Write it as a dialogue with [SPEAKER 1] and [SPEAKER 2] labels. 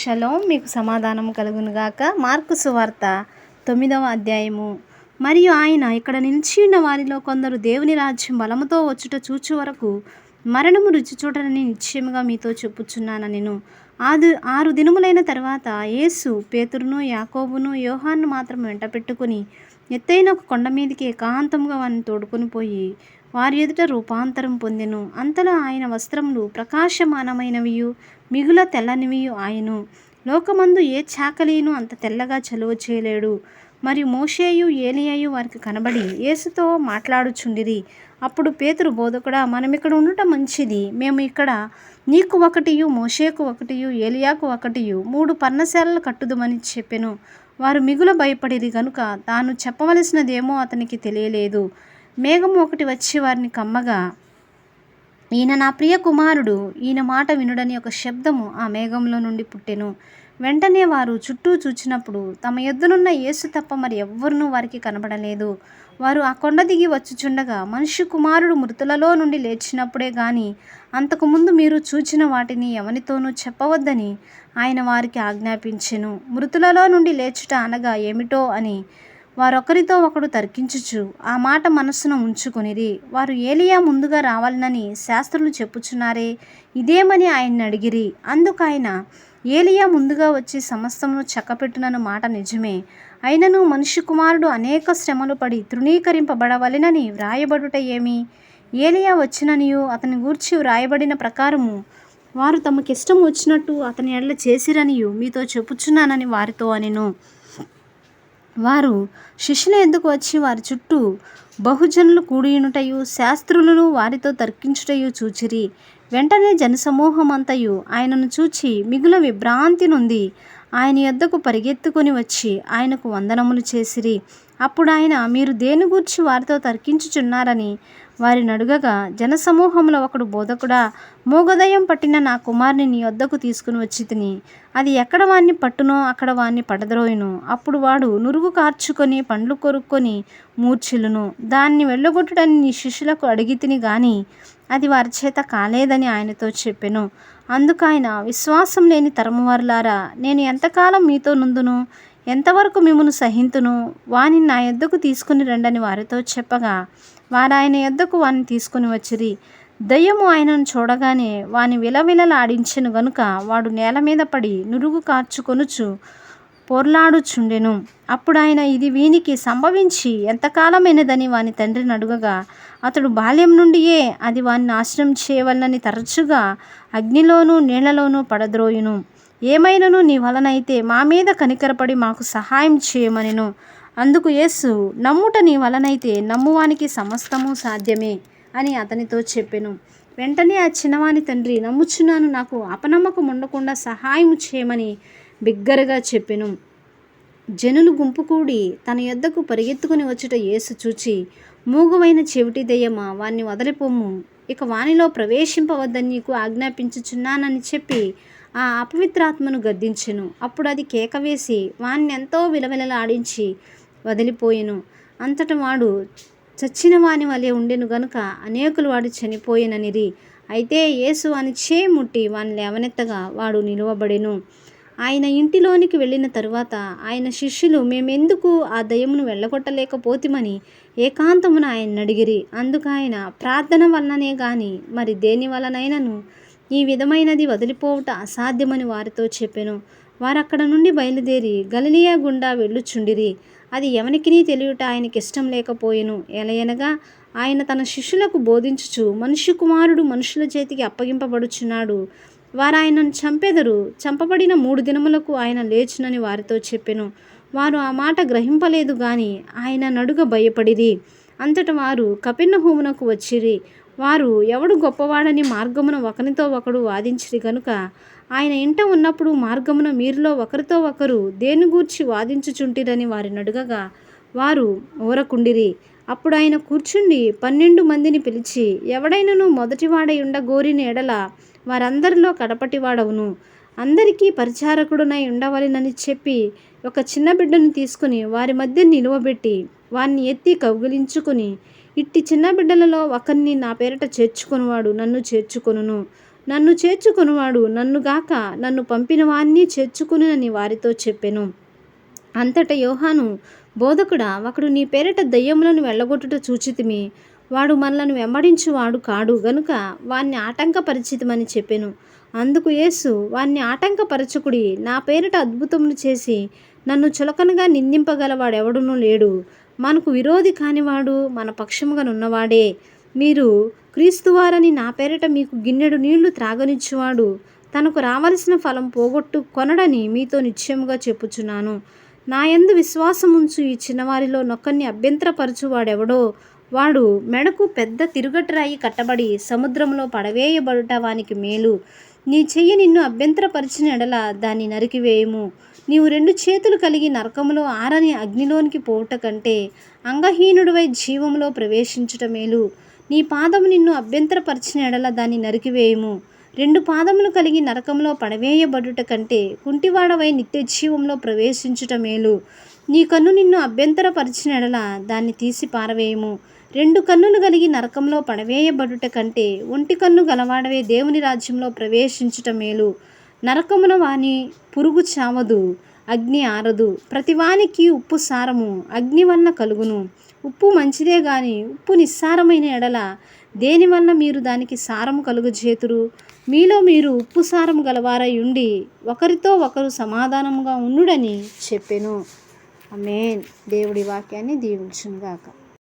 [SPEAKER 1] Shalom మీకు సమాధానం కలుగునుగాక. మార్కు సువార్త 9వ అధ్యాయము. మరియు ఆయన ఇక్కడ నిలిచి ఉన్న వారిలో కొందరు దేవుని రాజ్యం బలముతో వచ్చుట చూచు వరకు మరణము రుచి చూడరని నిశ్చయముగా మీతో చెప్పుచున్నాను నేను. 6 దినములైన తర్వాత యేసు పేతురును యాకోబును యోహాను మాత్రం వెంట పెట్టుకుని ఎత్తైన ఒక కొండ మీదికి ఏకాంతముగా వారిని తోడుకొని పోయి వారి ఎదుట రూపాంతరం పొందెను. అంతలో ఆయన వస్త్రములు ప్రకాశమానమైనవియు మిగుల తెల్లనివియు ఆయను. లోకమందు ఏ చాకలీను అంత తెల్లగా చలువ చేయలేడు. మరియు మోషేయు ఏలియాయు వారికి కనబడి యేసుతో మాట్లాడుచుండిరి. అప్పుడు పేతురు, బోధకుడా, మనమిక్కడ ఉండటం మంచిది. మేము ఇక్కడ నీకు ఒకటియు మోషేకు ఒకటియు ఏలియాకు ఒకటియు 3 పర్ణశాలలు కట్టుదుమని చెప్పెను. వారు మిగుల భయపడిరి గనుక తాను చెప్పవలసినదేమో అతనికి తెలియలేదు. మేఘము ఒకటి వచ్చి వారిని కమ్మగా, ఈయన నా ప్రియ కుమారుడు, ఈయన మాట వినుడని ఒక శబ్దము ఆ మేఘంలో నుండి పుట్టెను. వెంటనే వారు చుట్టూ చూచినప్పుడు తమ యొద్దనున్న యేసు తప్ప మరి ఎవ్వరునూ వారికి కనబడలేదు. వారు ఆ కొండ దిగి వచ్చుచుండగా, మనుష్య కుమారుడు మృతులలో నుండి లేచినప్పుడే గాని అంతకుముందు మీరు చూచిన వాటిని ఎవనితోనూ చెప్పవద్దని ఆయన వారికి ఆజ్ఞాపించెను. మృతులలో నుండి లేచుట అనగా ఏమిటో అని వారొకరితో ఒకడు తర్కించుచు ఆ మాట మనస్సున ఉంచుకొనిరి. వారు ఏలియా ముందుగా రావాలనని శాస్త్రులు చెప్పుచున్నారే, ఇదేమని ఆయన్ని అడిగిరి. అందుకు ఆయన, ఏలియా ముందుగా వచ్చి సమస్తమును చక్కపెట్టునన్న మాట నిజమే. అయినను మనుష్య కుమారుడు అనేక శ్రమలు పడి తృణీకరింపబడవలెనని వ్రాయబడుట ఏమి? ఏలియా వచ్చిననియు అతని గూర్చి వ్రాయబడిన ప్రకారము వారు తమకిష్టం వచ్చినట్టు అతని ఎడల చేసిరనియు మీతో చెప్పుచున్నానని వారితో అనెను. వారు శిష్యుల యొద్దకు వచ్చి వారి చుట్టూ బహుజనులు కూడియునుటయు శాస్త్రులను వారితో తర్కించుటయు చూచిరి. వెంటనే జనసమూహమంతయు ఆయనను చూచి మిగుల విభ్రాంతి నొంది ఆయన యొద్దకు పరిగెత్తుకొని వచ్చి ఆయనకు వందనములు చేసిరి. అప్పుడు ఆయన, మీరు దేని గూర్చి వారితో తర్కించుచున్నారని వారిని అడుగగా, జనసమూహంలో ఒకడు, బోధకుడా, మూగదయ్యం పట్టిన నా కుమారుని నీ వద్దకు తీసుకుని వచ్చి తిని అది ఎక్కడ వాణ్ణి పట్టునో అక్కడ వాణ్ణి పడద్రోయును. అప్పుడు వాడు నురుగు కార్చుకొని పండ్లు కొరుక్కొని మూర్ఛిల్లును. దాన్ని వెళ్ళగొట్టుడని నీ శిష్యులకు అడిగి తిని గాని అది వారి చేత కాలేదని ఆయనతో చెప్పెను. అందుకు ఆయన, విశ్వాసం లేని తరము వారులారా, నేను ఎంతకాలం మీతో నుందును? ఎంతవరకు మిమ్మును సహింతును? వానిని నా యొద్దకు తీసుకుని రండని వారితో చెప్పగా, వారు ఆయన యొద్దకు వానిని తీసుకుని వచ్చిరి. దయ్యము ఆయనను చూడగానే వాని విలవిలలాడించెను గనుక వాడు నేల మీద పడి నురుగు కార్చుకొనుచు పొర్లాడుచుండెను. అప్పుడు ఆయన, ఇది వీనికి సంభవించి ఎంతకాలమైనదని వాని తండ్రిని అడుగగా, అతడు బాల్యం నుండియే అది వాని నాశనం చేయవలనని తరచుగా అగ్నిలోనూ నీళ్లలోనూ పడద్రోయును. ఏమైనను నీ వలనైతే మా మీద కనికరపడి మాకు సహాయం చేయమనెను. అందుకు యేసు, నమ్ముట నీ వలనైతే నమ్మువానికి సమస్తము సాధ్యమే అని అతనితో చెప్పెను. వెంటనే ఆ చిన్నవాని తండ్రి, నమ్ముచున్నాను, నాకు అపనమ్మకం ఉండకుండా సహాయం చేయమని బిగ్గరగా చెప్పెను. జనులు గుంపు కూడి తన యొద్దకు పరిగెత్తుకుని వచ్చుట యేసు చూచి, మూగువైన చెవిటి దెయ్యమా, వాణ్ణి వదలిపోము, ఇక వానిలో ప్రవేశింపవద్దని నీకు ఆజ్ఞాపించుచున్నానని చెప్పి ఆ అపవిత్రాత్మను గద్దించెను. అప్పుడు అది కేక వేసి వాణ్ణి ఎంతో విలవిలలాడించి వదిలిపోయెను. అంతట వాడు చచ్చిన వాని వలె ఉండెను గనుక అనేకులు వాడు చనిపోయిననిరి. అయితే యేసు వాని చేయి ముట్టి వాని లేవనెత్తగా వాడు నిలువబడెను. ఆయన ఇంటిలోనికి వెళ్ళిన తరువాత ఆయన శిష్యులు, మేమెందుకు ఆ దయ్యమును వెళ్ళగొట్టలేకపోతిమని ఏకాంతమున ఆయన అడిగిరి. అందుకు ఆయన, ప్రార్థన వలననే గాని మరి దేని వలనైనను ఈ విధమైనది వదిలిపోవుట అసాధ్యమని వారితో చెప్పెను. వారక్కడ నుండి బయలుదేరి గలిలయ గుండా వెళ్ళుచుండిరి. అది ఎవనికినీ తెలియట ఆయనకి ఇష్టం లేకపోయెను. ఎలయనగా ఆయన తన శిష్యులకు బోధించుచు, మనుష్య కుమారుడు మనుషుల చేతికి అప్పగింపబడుచున్నాడు, వారు ఆయనను చంపెదరు, చంపబడిన 3 దినములకు ఆయన లేచునని వారితో చెప్పెను. వారు ఆ మాట గ్రహింపలేదు గాని ఆయన నడుగ భయపడిరి. అంతట వారు కపెర్నహూమునకు వచ్చిరి. వారు ఎవడు గొప్పవాడని మార్గమున ఒకనితో ఒకడు వాదించిరి గనుక ఆయన ఇంట ఉన్నప్పుడు మార్గమున మీరులో ఒకరితో ఒకరు దేని గూర్చి వాదించుచుంటిరని వారిని అడుగగా వారు ఊరకుండిరి. అప్పుడు ఆయన కూర్చుండి 12 మందిని పిలిచి, ఎవడైనను మొదటివాడై ఉండగోరిన ఎడల వారందరిలో కడపటివాడవును, అందరికీ పరిచారకుడునై ఉండవలెనని చెప్పి ఒక చిన్న బిడ్డను తీసుకుని వారి మధ్య నిలువబెట్టి వారిని ఎత్తి కౌగిలించుకుని, ఇట్టి చిన్న బిడ్డలలో ఒకరిని నా పేరిట చేర్చుకొనువాడు నన్ను చేర్చుకొనును, నన్ను చేర్చుకొనువాడు నన్నుగాక నన్ను పంపిన వారిని చేర్చుకునని వారితో చెప్పెను. అంతట యోహాను, బోధకుడా, ఒకడు నీ పేరిట దయ్యములను వెళ్ళగొట్టుట చూచితిమి, వాడు మనలను వెంబడించువాడు కాడు గనుక వాణ్ణి ఆటంకపరిచితమని చెప్పెను. అందుకు యేసు, వాణ్ణి ఆటంకపరచకుడి, నా పేరిట అద్భుతములు చేసి నన్ను చులకనగా నిందింపగలవాడెవడునూ లేడు. మనకు విరోధి కానివాడు మన పక్షముగానున్నవాడే. మీరు క్రీస్తువారని నా పేరిట మీకు గిన్నెడు నీళ్లు త్రాగనిచ్చువాడు తనకు రావలసిన ఫలం పోగొట్టు కొనడని మీతో నిశ్చయముగా చెప్పుచున్నాను. నా యందు విశ్వాసముంచు ఈ చిన్నవారిలో నొక్కన్ని అభ్యంతరపరచువాడెవడో వాడు మెడకు పెద్ద తిరుగటిరాయి కట్టబడి సముద్రంలో పడవేయబడుట వానికి మేలు. నీ చెయ్యి నిన్ను అభ్యంతరపరిచిన ఎడల దాన్ని నరికివేయుము. నీవు 2 చేతులు కలిగి నరకములో ఆరని అగ్నిలోనికి పోవుట కంటే అంగహీనుడివై జీవములో ప్రవేశించుట మేలు. నీ పాదము నిన్ను అభ్యంతరపరిచిన ఎడల దాన్ని నరికివేయుము. 2 పాదములు కలిగి నరకంలో పడవేయబడుట కంటే కుంటివాడవై నిత్య జీవంలో ప్రవేశించుట మేలు. నీ కన్ను నిన్ను అభ్యంతరపరిచిన ఎడల దాన్ని తీసి పారవేయుము. 2 కన్నులు కలిగి నరకంలో పడవేయబడుట కంటే ఒంటి కన్ను గలవాడవే దేవుని రాజ్యంలో ప్రవేశించుట మేలు. నరకమున వాని పురుగు చావదు, అగ్ని ఆరదు. ప్రతివానికి ఉప్పు సారము అగ్ని వలన కలుగును. ఉప్పు మంచిదే గాని ఉప్పు నిస్సారమైన ఎడల దేనివల్ల మీరు దానికి సారము కలుగజేతురు? మీలో మీరు ఉప్పు సారము గలవారై ఉండి ఒకరితో ఒకరు సమాధానముగా ఉండుడని చెప్పెను. ఆమేన్. దేవుడి వాక్యాన్ని దీవించునుగాక.